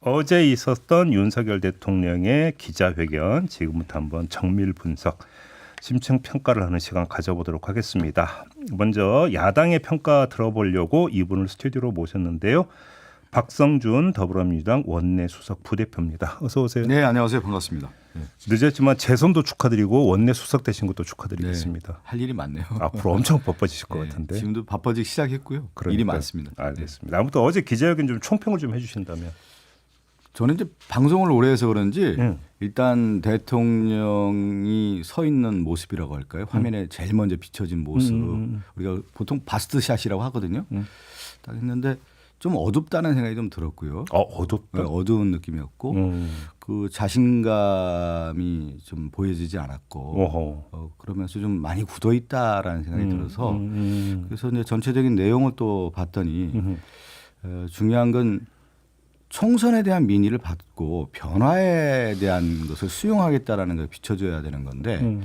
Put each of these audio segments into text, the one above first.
어제 있었던 윤석열 대통령의 기자회견 지금부터 한번 정밀 분석, 심층 평가를 하는 시간 가져보도록 하겠습니다. 먼저 야당의 평가 들어보려고 이분을 스튜디오로 모셨는데요. 박성준 더불어민주당 원내 수석 부대표입니다. 어서 오세요. 네, 안녕하세요. 반갑습니다. 네. 늦었지만 재선도 축하드리고 원내 수석 되신 것도 축하드리겠습니다. 네, 할 일이 많네요. 앞으로 엄청 바빠지실 것 같은데. 지금도 바빠지기 시작했고요. 그러니까요. 일이 많습니다. 알겠습니다. 아무튼 어제 기자회견 좀 총평을 좀 해주신다면. 저는 이제 방송을 오래 해서 그런지 일단 대통령이 서 있는 모습이라고 할까요? 화면에 제일 먼저 비춰진 모습. 우리가 보통 바스트샷이라고 하거든요. 딱 했는데 좀 어둡다는 생각이 좀 들었고요. 어둡다. 네, 어두운 느낌이었고 그 자신감이 좀 보여지지 않았고 그러면서 좀 많이 굳어 있다라는 생각이 들어서 그래서 이제 전체적인 내용을 또 봤더니 중요한 건 총선에 대한 민의를 받고 변화에 대한 것을 수용하겠다라는 걸 비춰줘야 되는 건데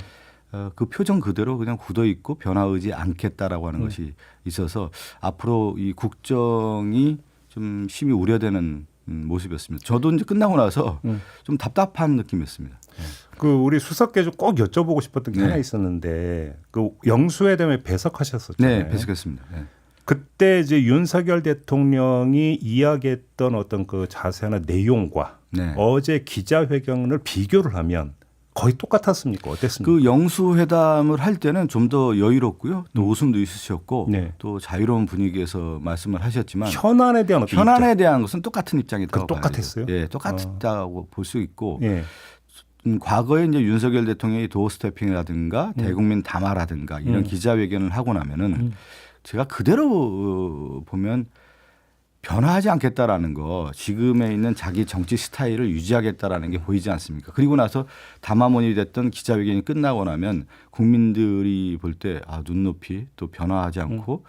그 표정 그대로 그냥 굳어 있고 변화 의지 않겠다라고 하는 것이 있어서 앞으로 이 국정이 좀 심히 우려되는 모습이었습니다. 저도 이제 끝나고 나서 좀 답답한 느낌이었습니다. 그 우리 수석께서 꼭 여쭤보고 싶었던 게 하나 있었는데 그 영수회담에 배석하셨었잖아요. 네, 배석했습니다. 네. 그때 이제 윤석열 대통령이 이야기했던 어떤 그 자세나 내용과 어제 기자회견을 비교를 하면 거의 똑같았습니까? 어땠습니까? 그 영수회담을 할 때는 좀 더 여유롭고요. 또 웃음도 있으셨고 또 자유로운 분위기에서 말씀을 하셨지만 현안에 대한 어떤 현안에 대한 것은 똑같은 입장이라고 똑같았어요? 예, 똑같다고 볼 수 있고 과거에 이제 윤석열 대통령이 도어 스태핑이라든가 대국민 담화라든가 이런 기자회견을 하고 나면은 제가 그대로 보면 변화하지 않겠다라는 거, 지금에 있는 자기 정치 스타일을 유지하겠다라는 게 보이지 않습니까? 그리고 나서 담화문이 됐던 기자회견이 끝나고 나면 국민들이 볼 때 눈높이 또 변화하지 않고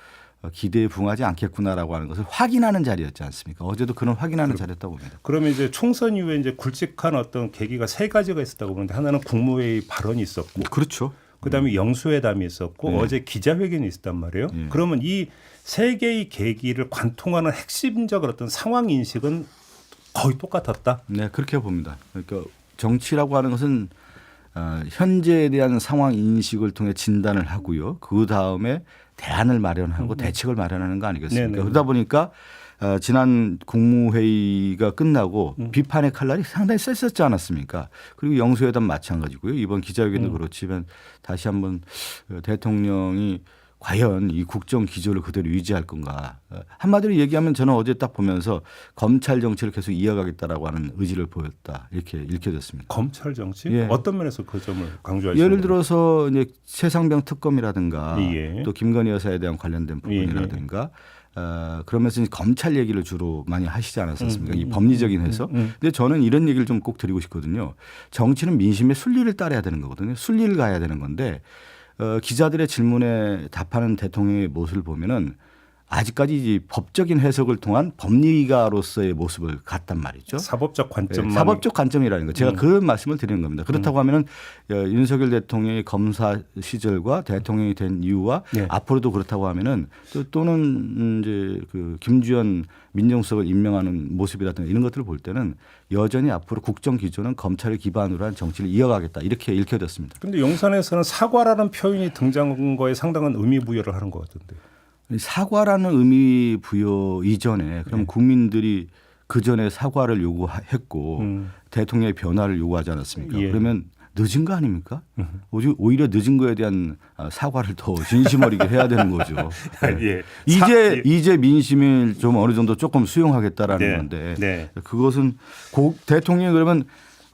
기대에 부응하지 않겠구나라고 하는 것을 확인하는 자리였지 않습니까? 어제도 그런 확인하는 자리였다고 봅니다. 그러면 이제 총선 이후에 이제 굵직한 어떤 계기가 세 가지가 있었다고 보는데 하나는 국무회의 발언이 있었고, 그렇죠. 그다음에 영수회담이 있었고 어제 기자회견이 있었단 말이에요. 그러면 이 세 개의 계기를 관통하는 핵심적 어떤 상황 인식은 거의 똑같았다. 네, 그렇게 봅니다. 그러니까 정치라고 하는 것은 현재에 대한 상황 인식을 통해 진단을 하고요. 그 다음에 대안을 마련하고 대책을 마련하는 거 아니겠습니까? 네네. 그러다 보니까 지난 국무회의가 끝나고 비판의 칼날이 상당히 셌었지 않았습니까? 그리고 영수회담 마찬가지고요. 이번 기자회견도 그렇지만 다시 한번 대통령이 과연 이 국정 기조를 그대로 유지할 건가. 한마디로 얘기하면 저는 어제 딱 보면서 검찰 정치를 계속 이어가겠다라고 하는 의지를 보였다. 이렇게 읽혀졌습니다. 검찰 정치? 예. 어떤 면에서 그 점을 강조하시는 예를 들어서 이제 최상병 특검이라든가 예. 또 김건희 여사에 대한 관련된 부분이라든가 그러면서 이제 검찰 얘기를 주로 많이 하시지 않았습니까? 이 법리적인 해서. 근데 저는 이런 얘기를 좀 꼭 드리고 싶거든요. 정치는 민심의 순리를 따라야 되는 거거든요. 순리를 가야 되는 건데 기자들의 질문에 답하는 대통령의 모습을 보면은 아직까지 법적인 해석을 통한 법리가로서의 모습을 갖단 말이죠. 사법적 관점만. 사법적 관점이라는 거. 제가 그런 말씀을 드리는 겁니다. 그렇다고 하면은 윤석열 대통령의 검사 시절과 대통령이 된 이유와 앞으로도 그렇다고 하면은 또는 이제 그 김주현 민정수석을 임명하는 모습이라든가 이런 것들을 볼 때는 여전히 앞으로 국정 기조는 검찰을 기반으로 한 정치를 이어가겠다 이렇게 읽혀졌습니다. 그런데 영산에서는 사과라는 표현이 등장한 거에 상당한 의미 부여를 하는 것 같은데. 사과라는 의미 부여 이전에 그럼 국민들이 그 전에 사과를 요구했고 대통령의 변화를 요구하지 않았습니까? 그러면 늦은 거 아닙니까? 오히려 늦은 거에 대한 사과를 더 진심 어리게 해야 되는 거죠. 이제 민심을 좀 어느 정도 조금 수용하겠다라는 건데 그것은 대통령이 그러면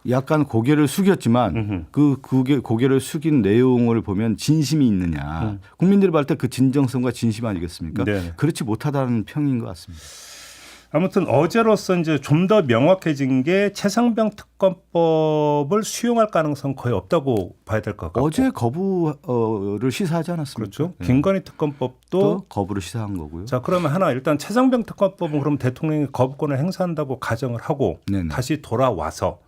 약간 고개를 숙였지만 그 고개를 숙인 내용을 보면 진심이 있느냐. 국민들이 볼 때 그 진정성과 진심 아니겠습니까? 그렇지 못하다는 평인 것 같습니다. 아무튼 어제로서 이제 좀 더 명확해진 게 최상병 특검법을 수용할 가능성 거의 없다고 봐야 될 것 같고. 어제 거부를 시사하지 않았습니까? 그렇죠. 김건희 특검법도 거부를 시사한 거고요. 자, 그러면 하나 일단 최상병 특검법은 그럼 대통령이 거부권을 행사한다고 가정을 하고 다시 돌아와서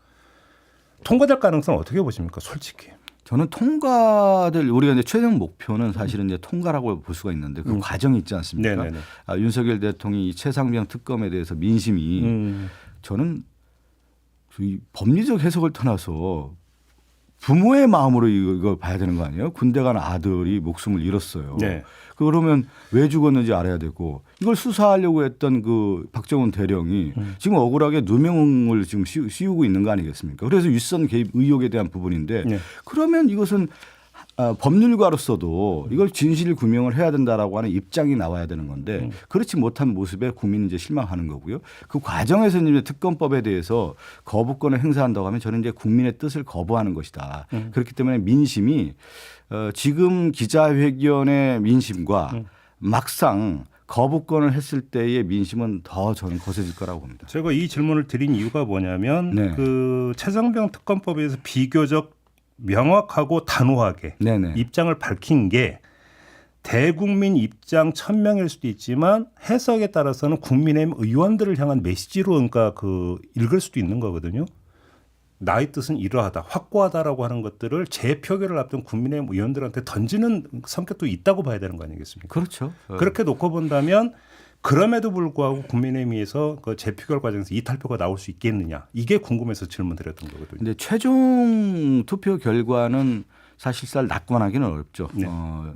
통과될 가능성은 어떻게 보십니까? 솔직히. 저는 통과될 우리가 이제 최종 목표는 사실은 이제 통과라고 볼 수가 있는데 그 과정이 있지 않습니까? 윤석열 대통령이 이 최상병 특검에 대해서 민심이 저는 이 법리적 해석을 떠나서 부모의 마음으로 이걸 봐야 되는 거 아니에요? 군대 간 아들이 목숨을 잃었어요. 네. 그러면 왜 죽었는지 알아야 되고 이걸 수사하려고 했던 그 박정훈 대령이 지금 억울하게 누명을 지금 씌우고 있는 거 아니겠습니까? 그래서 윗선 개입 의혹에 대한 부분인데 네. 그러면 이것은 법률가로서도 이걸 진실 규명을 해야 된다라고 하는 입장이 나와야 되는 건데 그렇지 못한 모습에 국민이 이제 실망하는 거고요. 그 과정에서 이제 특검법에 대해서 거부권을 행사한다고 하면 저는 이제 국민의 뜻을 거부하는 것이다. 그렇기 때문에 민심이 지금 기자회견의 민심과 막상 거부권을 했을 때의 민심은 더 저는 거세질 거라고 봅니다. 제가 이 질문을 드린 이유가 뭐냐면 네. 그 최상병 특검법에 대해서 비교적 명확하고 단호하게 네네. 입장을 밝힌 게 대국민 입장 1000명일 수도 있지만 해석에 따라서는 국민의힘 의원들을 향한 메시지로 그러니까 그 읽을 수도 있는 거거든요. 나의 뜻은 이러하다, 확고하다라고 하는 것들을 재표결을 앞둔 국민의힘 의원들한테 던지는 성격도 있다고 봐야 되는 거 아니겠습니까? 그렇죠. 그렇게 놓고 본다면 그럼에도 불구하고 국민의힘에서 그 재표결 과정에서 이탈표가 나올 수 있겠느냐 이게 궁금해서 질문드렸던 거거든요. 근데 최종 투표 결과는 사실상 낙관하기는 어렵죠. 네.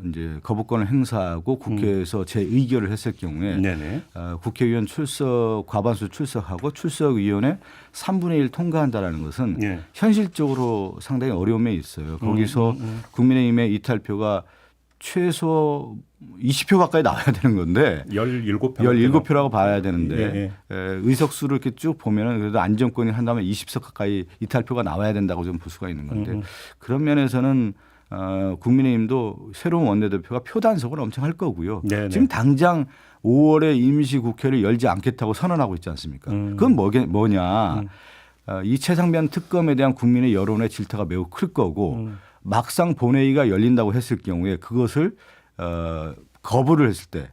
이제 거부권을 행사하고 국회에서 재의결을 했을 경우에 네네. 국회의원 출석 과반수 출석하고 출석위원회 3분의 1 통과한다라는 것은 네. 현실적으로 상당히 어려움에 있어요. 거기서 국민의힘의 이탈표가 최소 20표 가까이 나와야 되는 건데 17표라고 봐야 되는데 의석수를 이렇게 쭉 보면은 그래도 안정권이 한다면 20석 가까이 이탈표가 나와야 된다고 좀 볼 수가 있는 건데 그런 면에서는 국민의힘도 새로운 원내대표가 표 단속을 엄청 할 거고요. 네네. 지금 당장 5월에 임시국회를 열지 않겠다고 선언하고 있지 않습니까? 그건 뭐냐. 이 최상병 특검에 대한 국민의 여론의 질타가 매우 클 거고 막상 본회의가 열린다고 했을 경우에 그것을 거부를 했을 때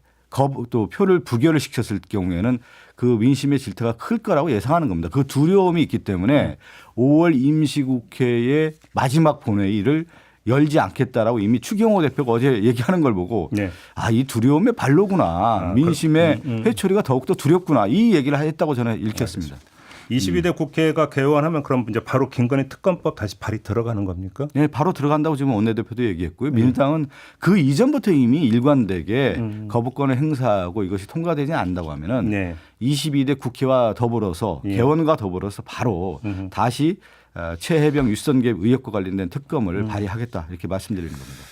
또 표를 부결을 시켰을 경우에는 그 민심의 질타가 클 거라고 예상하는 겁니다. 그 두려움이 있기 때문에 5월 임시국회의 마지막 본회의를 열지 않겠다라고 이미 추경호 대표가 어제 얘기하는 걸 보고 네. 이 두려움의 발로구나. 민심의 회초리가 더욱더 두렵구나. 이 얘기를 했다고 저는 읽혔습니다. 22대 국회가 개원하면 그럼 이제 바로 김건희 특검법 다시 발의 들어가는 겁니까? 네, 바로 들어간다고 지금 원내대표도 얘기했고요. 민주당은 그 이전부터 이미 일관되게 거부권을 행사하고 이것이 통과되지 않는다고 하면은 네. 22대 국회와 더불어서 개원과 더불어서 바로 다시 최혜병 윗선개입 의혹과 관련된 특검을 발의하겠다 이렇게 말씀드리는 겁니다.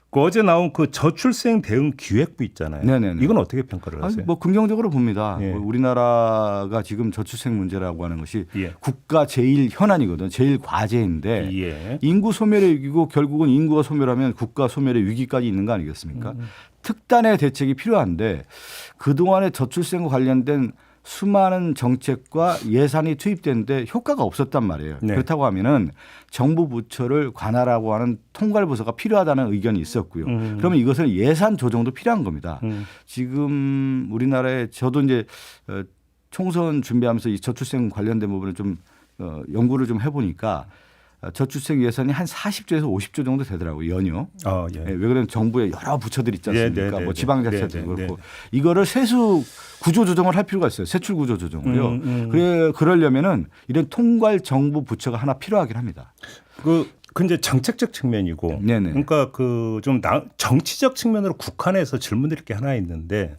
그 어제 나온 그 저출생 대응 기획부 있잖아요. 네네네. 이건 어떻게 평가를 하세요? 뭐 긍정적으로 봅니다. 예. 우리나라가 지금 저출생 문제라고 하는 것이 예. 국가 제일 현안이거든. 제일 과제인데 예. 인구 소멸의 위기고 결국은 인구가 소멸하면 국가 소멸의 위기까지 있는 거 아니겠습니까? 특단의 대책이 필요한데 그동안의 저출생과 관련된 수많은 정책과 예산이 투입되는데 효과가 없었단 말이에요. 네. 그렇다고 하면은 정부 부처를 관할하고 하는 통괄 부서가 필요하다는 의견이 있었고요. 그러면 이것은 예산 조정도 필요한 겁니다. 지금 우리나라에 저도 이제 총선 준비하면서 이 저출생 관련된 부분을 좀 연구를 좀 해보니까 저출생 예산이 한 40조에서 50조 정도 되더라고요. 연요. 예. 왜 그러면 정부에 여러 부처들이 있지 않습니까? 뭐 지방자치도 그렇고 네. 이거를 세수 구조 조정을 할 필요가 있어요. 세출 구조 조정을요. 그러려면은 이런 통괄 정부 부처가 하나 필요하긴 합니다. 근데 정책적 측면이고, 네네. 그러니까 그 좀 정치적 측면으로 국한해서 질문드릴 게 하나 있는데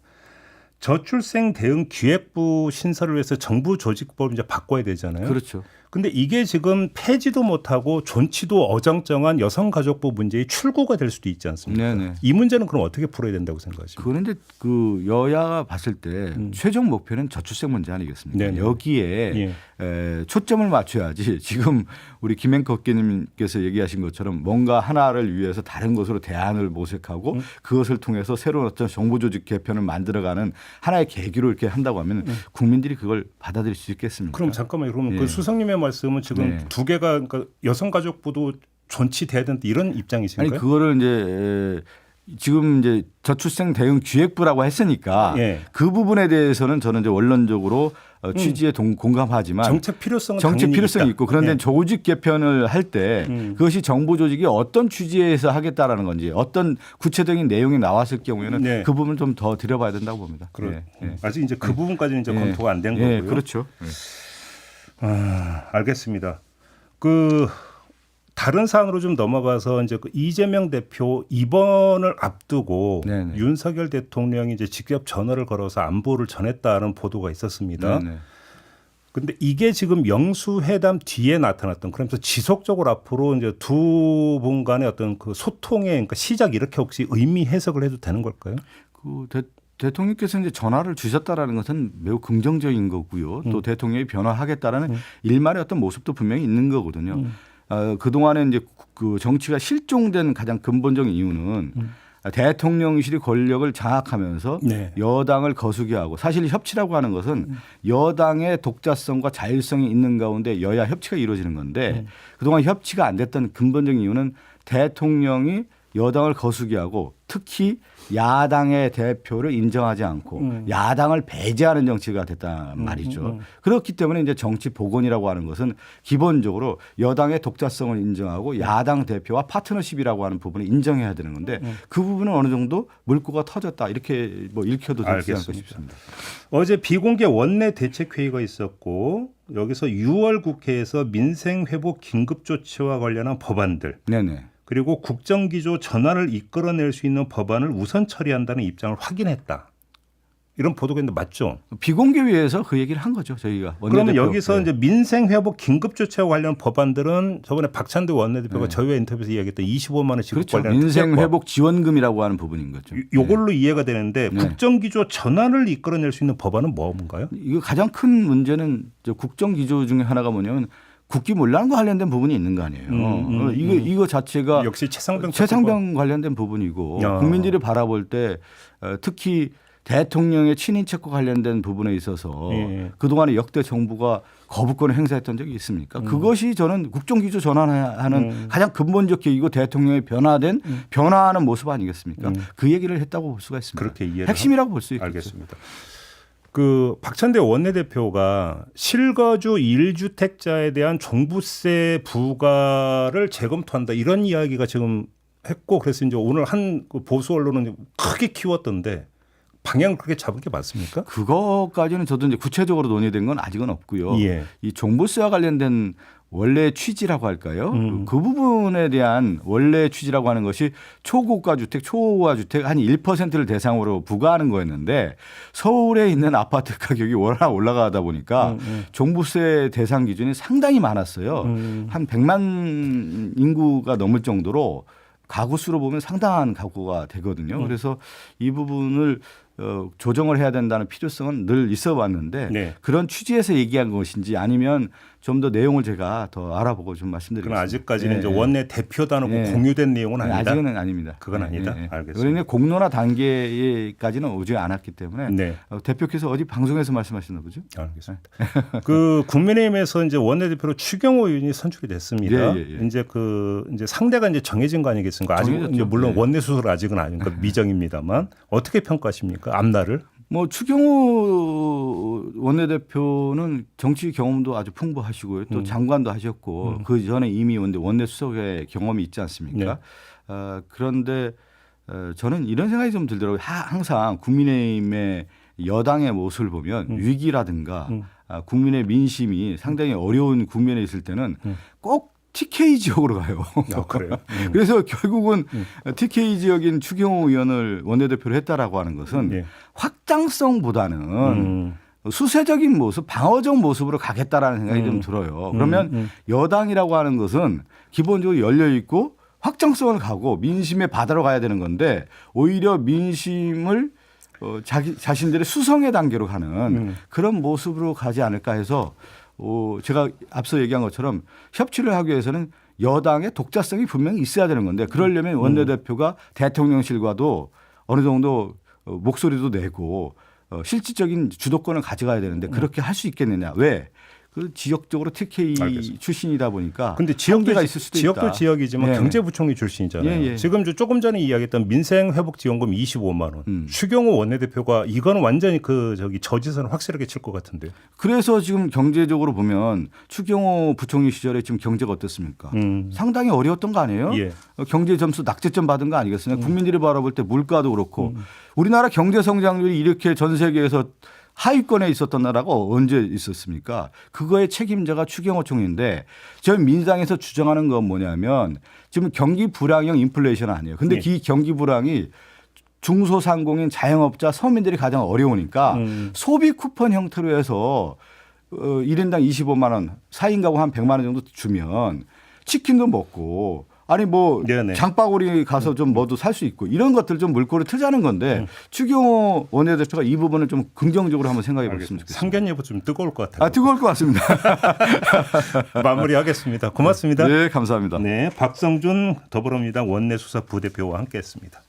저출생 대응 기획부 신설을 위해서 정부 조직법을 이제 바꿔야 되잖아요. 그렇죠. 근데 이게 지금 폐지도 못하고 존치도 어정쩡한 여성가족부 문제의 출구가 될 수도 있지 않습니까? 네네. 이 문제는 그럼 어떻게 풀어야 된다고 생각하십니까? 그런데 그 여야가 봤을 때 최종 목표는 저출생 문제 아니겠습니까? 네네. 여기에 초점을 맞춰야지 지금 우리 김행커 의원님께서 얘기하신 것처럼 뭔가 하나를 위해서 다른 것으로 대안을 모색하고 그것을 통해서 새로운 어떤 정부 조직 개편을 만들어가는 하나의 계기로 이렇게 한다고 하면 국민들이 그걸 받아들일 수 있겠습니까? 그럼 잠깐만요. 그러면 그 수석님의 말씀은 지금 두 개가 그러니까 여성가족부도 존치돼야 된다 이런 입장이신가요? 아니 그거를 이제 지금 이제 저출생 대응 기획부라고 했으니까 그 부분에 대해서는 저는 이제 원론적으로 취지에 공감하지만 정책 필요성이 있고 그런데 조직 개편을 할 때 그것이 정부 조직이 어떤 취지에서 하겠다라는 건지 어떤 구체적인 내용이 나왔을 경우에는 그 부분을 좀 더 들여봐야 된다고 봅니다. 아직 이제 그 부분까지는 이제 검토가 안 된 거고요. 그렇죠. 알겠습니다. 그 다른 사안으로 좀 넘어가서 이제 그 이재명 대표 입원을 앞두고 네네. 윤석열 대통령이 이제 직접 전화를 걸어서 안부를 전했다는 보도가 있었습니다. 네네. 근데 이게 지금 영수회담 뒤에 나타났던 그러면서 지속적으로 앞으로 이제 두 분 간의 어떤 그 소통의 그러니까 시작 이렇게 혹시 의미 해석을 해도 되는 걸까요? 그 대통령께서 이제 전화를 주셨다라는 것은 매우 긍정적인 거고요. 또 대통령이 변화하겠다라는 일말의 어떤 모습도 분명히 있는 거거든요. 그동안에 이제 그 정치가 실종된 가장 근본적인 이유는 대통령실이 권력을 장악하면서 네. 여당을 거수게 하고 사실 협치라고 하는 것은 여당의 독자성과 자율성이 있는 가운데 여야 협치가 이루어지는 건데 그동안 협치가 안 됐던 근본적인 이유는 대통령이 여당을 거수게 하고 특히 야당의 대표를 인정하지 않고 야당을 배제하는 정치가 됐단 말이죠. 그렇기 때문에 이제 정치 복원이라고 하는 것은 기본적으로 여당의 독자성을 인정하고 야당 대표와 파트너십이라고 하는 부분을 인정해야 되는 건데 그 부분은 어느 정도 물꼬가 터졌다 이렇게 뭐 읽혀도 되지 않을까 싶습니다. 어제 비공개 원내 대책회의가 있었고 여기서 6월 국회에서 민생회복 긴급조치와 관련한 법안들 네네. 그리고 국정기조 전환을 이끌어낼 수 있는 법안을 우선 처리한다는 입장을 확인했다. 이런 보도가 있는데 맞죠? 비공개회에서 그 얘기를 한 거죠 저희가. 그러면 원내대표. 여기서 네. 이제 민생회복 긴급조치와 관련 법안들은 저번에 박찬대 원내대표가 저희와 인터뷰에서 이야기했던 25만 원 지급 그렇죠. 관련 민생회복 지원금이라고 하는 부분인 거죠. 요걸로 이해가 되는데 네. 국정기조 전환을 이끌어낼 수 있는 법안은 뭔가요? 이거 가장 큰 문제는 국정기조 중에 하나가 뭐냐면 국기문란과 관련된 부분이 있는 거 아니에요. 이거 자체가 역시 최상병 관련된 부분이고 야. 국민들이 바라볼 때 특히 대통령의 친인척과 관련된 부분에 있어서 그동안에 역대 정부가 거부권을 행사했던 적이 있습니까? 그것이 저는 국정기조 전환하는 가장 근본적 계기고 대통령의 변화하는 모습 아니겠습니까? 그 얘기를 했다고 볼 수가 있습니다. 그렇게 이해를 핵심이라고 볼 수 있겠죠. 알겠습니다. 그 박찬대 원내대표가 실거주 1주택자에 대한 종부세 부과를 재검토한다 이런 이야기가 지금 했고 그래서 이제 오늘 한 보수 언론은 크게 키웠던데 방향을 그렇게 잡은 게 맞습니까? 그거까지는 저도 이제 구체적으로 논의된 건 아직은 없고요. 예. 이 종부세와 관련된 원래 취지라고 할까요? 그 부분에 대한 원래 취지라고 하는 것이 초고가 주택, 초호화 주택 한 1%를 대상으로 부과하는 거였는데 서울에 있는 아파트 가격이 워낙 올라가다 보니까 종부세 대상 기준이 상당히 많았어요. 한 100만 인구가 넘을 정도로 가구 수로 보면 상당한 가구가 되거든요. 그래서 이 부분을 조정을 해야 된다는 필요성은 늘 있어 왔는데 네. 그런 취지에서 얘기한 것인지 아니면 좀 더 내용을 제가 더 알아보고 좀 말씀드리겠습니다. 그럼 아직까지는 예, 이제 예. 원내 대표단하고 예. 공유된 내용은 아니다. 아직은 아닙니다. 그건 아니다. 알겠습니다. 우리는 공론화 단계까지는 오지 않았기 때문에 네. 대표께서 어디 방송에서 말씀하시나 보죠? 알겠습니다. 그 국민의힘에서 이제 원내대표로 추경호 의원이 선출이 됐습니다. 예. 이제 이제 상대가 이제 정해진 거 아니겠습니까? 아직 정해졌죠. 이제 물론 예. 원내 수술 아직은 아니니까 미정입니다만 어떻게 평가하십니까? 앞날을? 뭐 추경호 원내대표는 정치 경험도 아주 풍부하시고요. 또 장관도 하셨고 그 전에 이미 원내 수석의 경험이 있지 않습니까? 네. 그런데 저는 이런 생각이 좀 들더라고요. 항상 국민의힘의 여당의 모습을 보면 위기라든가 국민의 민심이 상당히 어려운 국면에 있을 때는 꼭 TK 지역으로 가요. 그래요? 그래서 결국은 TK 지역인 추경호 의원을 원내대표로 했다라고 하는 것은 예. 확장성보다는 수세적인 모습, 방어적 모습으로 가겠다라는 생각이 좀 들어요. 그러면 여당이라고 하는 것은 기본적으로 열려 있고 확장성을 가고 민심의 바다로 가야 되는 건데 오히려 민심을 자신들의 수성의 단계로 가는 그런 모습으로 가지 않을까 해서 제가 앞서 얘기한 것처럼 협치를 하기 위해서는 여당의 독자성이 분명히 있어야 되는 건데 그러려면 원내대표가 대통령실과도 어느 정도 목소리도 내고 실질적인 주도권을 가져가야 되는데 그렇게 할 수 있겠느냐. 왜? 그 지역적으로 TK 알겠습니다. 출신이다 보니까 근데 지역도 있을 수도 지역도 있다. 지역이지만 예. 경제부총리 출신이잖아요. 예. 지금 조금 전에 이야기했던 민생회복지원금 25만 원. 추경호 원내대표가 이거는 완전히 저지선을 확실하게 칠 것 같은데. 그래서 지금 경제적으로 보면 추경호 부총리 시절에 지금 경제가 어떻습니까? 상당히 어려웠던 거 아니에요? 예. 경제 점수 낙제점 받은 거 아니겠어요? 국민들이 바라볼 때 물가도 그렇고 우리나라 경제 성장률이 이렇게 전 세계에서 하위권에 있었던 나라가 언제 있었습니까? 그거의 책임자가 추경호총리인데 저희 민주당에서 주장하는 건 뭐냐면 지금 경기 불황형 인플레이션 아니에요. 근데 이 경기 불황이 중소상공인 자영업자 서민들이 가장 어려우니까 소비 쿠폰 형태로 해서 1인당 25만 원, 4인 가구 한 100만 원 정도 주면 치킨도 먹고 아니 뭐 네네. 장바구니 가서 좀 뭐도 살 수 있고 이런 것들 좀 물꼬를 트자는 건데 추경호 원내대표가 이 부분을 좀 긍정적으로 한번 생각해 봤으면 좋겠습니다. 상견 예보 좀 뜨거울 것 같아요. 뜨거울 것 같습니다. 마무리하겠습니다. 고맙습니다. 네, 감사합니다. 네, 박성준 더불어민주당 원내수사 부대표와 함께했습니다.